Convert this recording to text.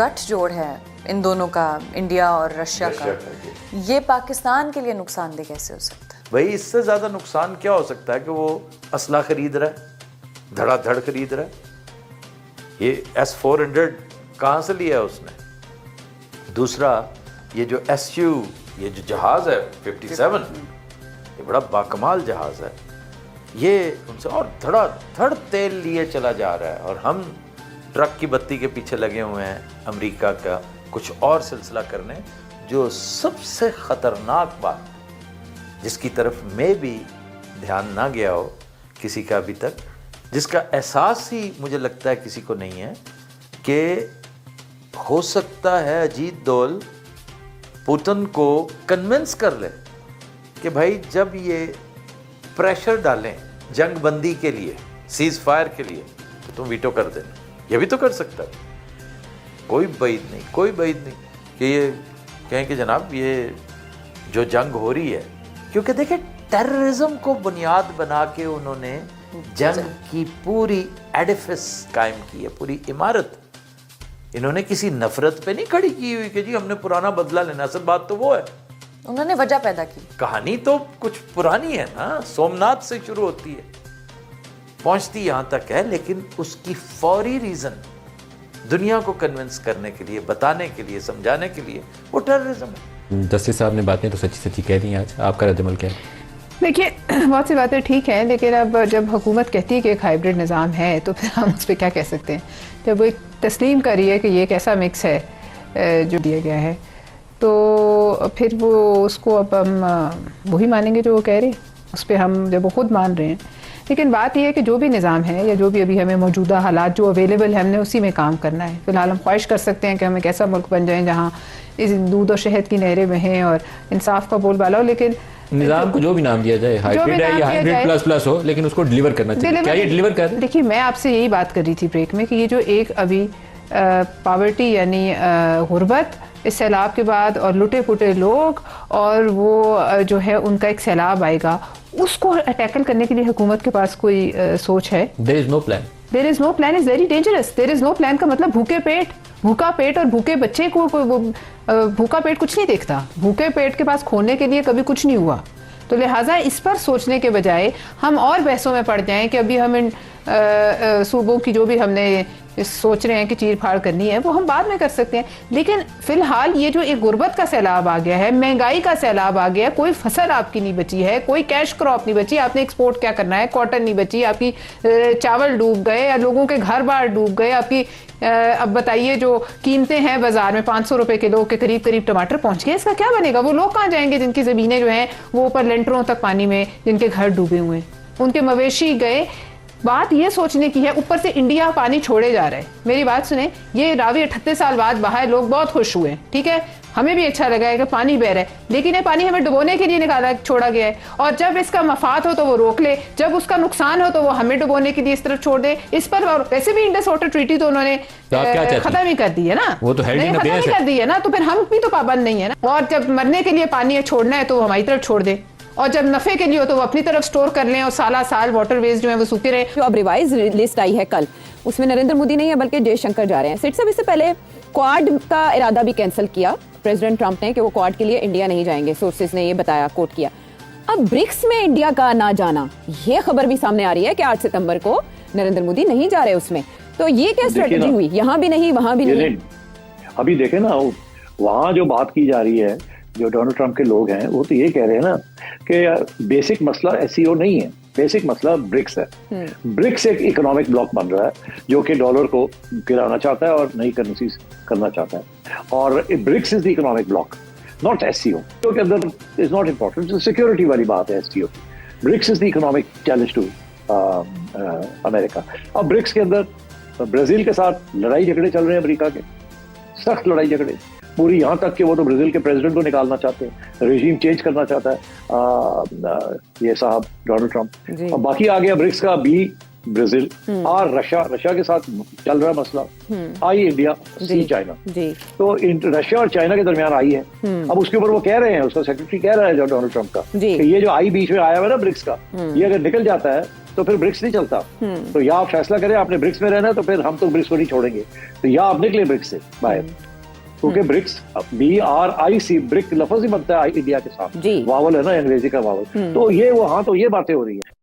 गठजोड़ है इन दोनों का, इंडिया और रशिया का, ये पाकिस्तान के लिए नुकसानदेह कैसे हो सकता है? भाई इससे ज़्यादा नुकसान क्या हो सकता है कि वो असला खरीद रहा है, धड़ाधड़ खरीद रहा है। ये S-400 कहाँ से लिया है उसने? दूसरा ये जो SU, ये जो जहाज़ है 57, ये बड़ा बाकमाल जहाज़ है, ये उनसे और धड़ाधड़ तेल लिए चला जा रहा है, और हम ट्रक की बत्ती के पीछे लगे हुए हैं अमेरिका का कुछ और सिलसिला करने, जो सबसे ख़तरनाक बात जिसकी तरफ मैं भी ध्यान ना गया हो किसी का अभी तक, जिसका एहसास ही मुझे लगता है किसी को नहीं है, कि हो सकता है अजीत दोल पुतिन को कन्विंस कर ले कि भाई जब ये प्रेशर डालें जंग बंदी के लिए, सीज फायर के लिए, तो तुम वीटो कर देना। ये भी तो कर सकता है। कोई बैद नहीं कि ये कहें कि जनाब ये जो जंग हो रही है, क्योंकि देखिए टेररिज्म को बुनियाद बना के उन्होंने जंग की पूरी एडिफिस कायम की है, पूरी इमारत। इन्होंने किसी नफरत पे नहीं खड़ी की हुई कि जी हमने पुराना बदला लेना। असल बात तो वो है, उन्होंने वजह पैदा की। कहानी तो कुछ पुरानी है ना, सोमनाथ से शुरू होती है, पहुंचती यहां तक है, लेकिन उसकी फौरी रीजन दुनिया को कन्विंस करने के लिए, बताने के लिए, समझाने के लिए वो टेररिज्म है। जस्टिस साहब ने बातें तो सच्ची सच्ची कह दी। आज आपका रद्दमल क्या है? देखिए, बहुत सी बातें ठीक हैं, लेकिन अब जब हुकूमत कहती है कि एक हाइब्रिड निज़ाम है, तो फिर हम उस पर क्या कह सकते हैं? जब वो तस्लीम कर रही है कि ये एक ऐसा मिक्स है जो दिया गया है, तो फिर वो उसको अब हम वही मानेंगे जो वो कह रहे हैं, उस पर हम जब वो खुद मान रहे हैं। लेकिन बात यह है कि जो भी निज़ाम है या जो भी अभी हमें मौजूदा हालात जो अवेलेबल है, हमने उसी में काम करना है। फ़िलहाल हम ख्वाहिश कर सकते हैं कि हम एक ऐसा मुल्क बन जाएं जहाँ इस दूध और शहद की नहरें बहें और इंसाफ का बोलबाला हो, लेकिन निज़ाम को जो भी नाम दिया जाए, हाइब्रिड है या हाइब्रिड प्लस प्लस हो, लेकिन उसको डिलीवर करना चाहिए। क्या ये डिलीवर कर रहे हैं? देखिए, मैं आपसे यही बात कर रही थी ब्रेक में कि ये जो एक अभी पॉवर्टी यानी गुर्बत इस सैलाब के बाद और लुटे पुटे लोग और वो जो है उनका एक सैलाब आएगा, उसको टैकल करने के लिए हुकूमत के पास कोई सोच है? There is no plan. There is no plan is very dangerous. There is no plan का मतलब भूखा पेट और भूखे बच्चे को भूखा पेट कुछ नहीं देखता। भूखे पेट के पास खोने के लिए कभी कुछ नहीं हुआ। तो लिहाजा इस पर सोचने के बजाय हम और बहसों में पड़ जाएं कि अभी हम इन सूबों की जो भी हमने सोच रहे हैं कि चीर फाड़ करनी है, वो हम बाद में कर सकते हैं। लेकिन फिलहाल ये जो एक गुर्बत का सैलाब आ गया है, महंगाई का सैलाब आ गया है, कोई फसल आपकी नहीं बची है, कोई कैश क्रॉप नहीं बची, आपने एक्सपोर्ट क्या करना है, कॉटन नहीं बची, आपकी चावल डूब गए या लोगों के घर बार डूब गए, आपकी अब बताइए जो कीमतें हैं बाजार में 500 रुपए किलो के करीब टमाटर पहुंच गए, इसका क्या बनेगा? वो लोग कहाँ जाएंगे जिनकी ज़मीनें जो हैं वो ऊपर लेंटरों तक पानी में, जिनके घर डूबे हुए हैं, उनके मवेशी गए। बात ये सोचने की है, ऊपर से इंडिया पानी छोड़े जा रहा है। मेरी बात सुने, ये रावी 38 साल बाद बहा है, लोग बहुत खुश हुए, ठीक है, हमें भी अच्छा लगा है कि पानी बह रहा है, लेकिन ये पानी हमें डुबोने के लिए छोड़ा गया है। और जब इसका मफाद हो तो वो रोक ले, जब उसका नुकसान हो तो वो हमें डुबोने के लिए इस तरफ छोड़ दे। इस पर और वैसे भी इंडस वाटर ट्रीटी तो उन्होंने खत्म ही कर दी है ना, वो तो खत्म ही कर दी है ना, तो फिर हम भी तो पाबंद नहीं है ना। और जब मरने के लिए पानी छोड़ना है तो वो हमारी तरफ छोड़ दे, और जब नफे के लिए हो तो वो अपनी तरफ स्टोर कर लें और साल वाटरवेज जो है वो सूखे रहे। जो अब रिवाइज लिस्ट आई है कल, उसमें नरेंद्र मोदी नहीं है बल्कि जयशंकर जा रहे हैं। सिट साहब, इससे पहले क्वाड का इरादा भी कैंसिल किया प्रेसिडेंट ट्रंप ने कि वो क्वाड के लिए इंडिया नहीं जाएंगे, सोर्सेज ने ये बताया, कोट किया। अब ब्रिक्स में इंडिया का ना जाना, ये खबर भी सामने आ रही है कि 8 सितंबर को नरेंद्र मोदी नहीं जा रहे उसमें। तो ये क्या स्ट्रेटजी हुई? यहाँ भी नहीं, वहां भी नहीं। अभी देखे ना, वहां जो बात की जा रही है, जो डोनाल्ड ट्रंप के लोग हैं वो तो ये कह रहे हैं ना कि बेसिक मसला एससीओ नहीं है, बेसिक मसला ब्रिक्स है। ब्रिक्स एक इकोनॉमिक ब्लॉक बन रहा है जो कि डॉलर को गिराना चाहता है और नई करेंसी करना चाहता है, और BRICS is the economic bloc, not SCO. तो के अंदर इज नॉट इम्पोर्टेंट, सिक्योरिटी वाली बात है SCO. BRICS is the economic challenge to America. अब ब्रिक्स के अंदर ब्राजील के साथ लड़ाई झगड़े चल रहे हैं, अमेरिका के सख्त लड़ाई झगड़े पूरी, यहाँ तक कि वो तो ब्राजील के प्रेसिडेंट को निकालना चाहते हैं, रेजिम चेंज करना चाहता है ये साहब डोनाल्ड ट्रंप। और बाकी आ गया ब्रिक्स का बी ब्राजील और रशिया के साथ चल रहा मसला, आई इंडिया, सी चाइना। तो रशिया और चाइना के दरमियान आई है। अब उसके ऊपर वो कह रहे हैं, उसका सेक्रेटरी कह रहा है जो डोनाल्ड ट्रंप का, कि ये जो आई बीच में आया हुआ है ना ब्रिक्स का, ये अगर निकल जाता है तो फिर ब्रिक्स नहीं चलता। तो या आप फैसला करें आपने ब्रिक्स में रहना है, तो फिर हम तो ब्रिक्स को नहीं छोड़ेंगे, तो या आप निकले ब्रिक्स से बाहर, क्योंकि ब्रिक्स BRIC ब्रिक लफ्ज ही बनता है इंडिया के साथ, जी। वावल है ना अंग्रेजी का वावल, तो ये वो हाँ, तो ये बातें हो रही है।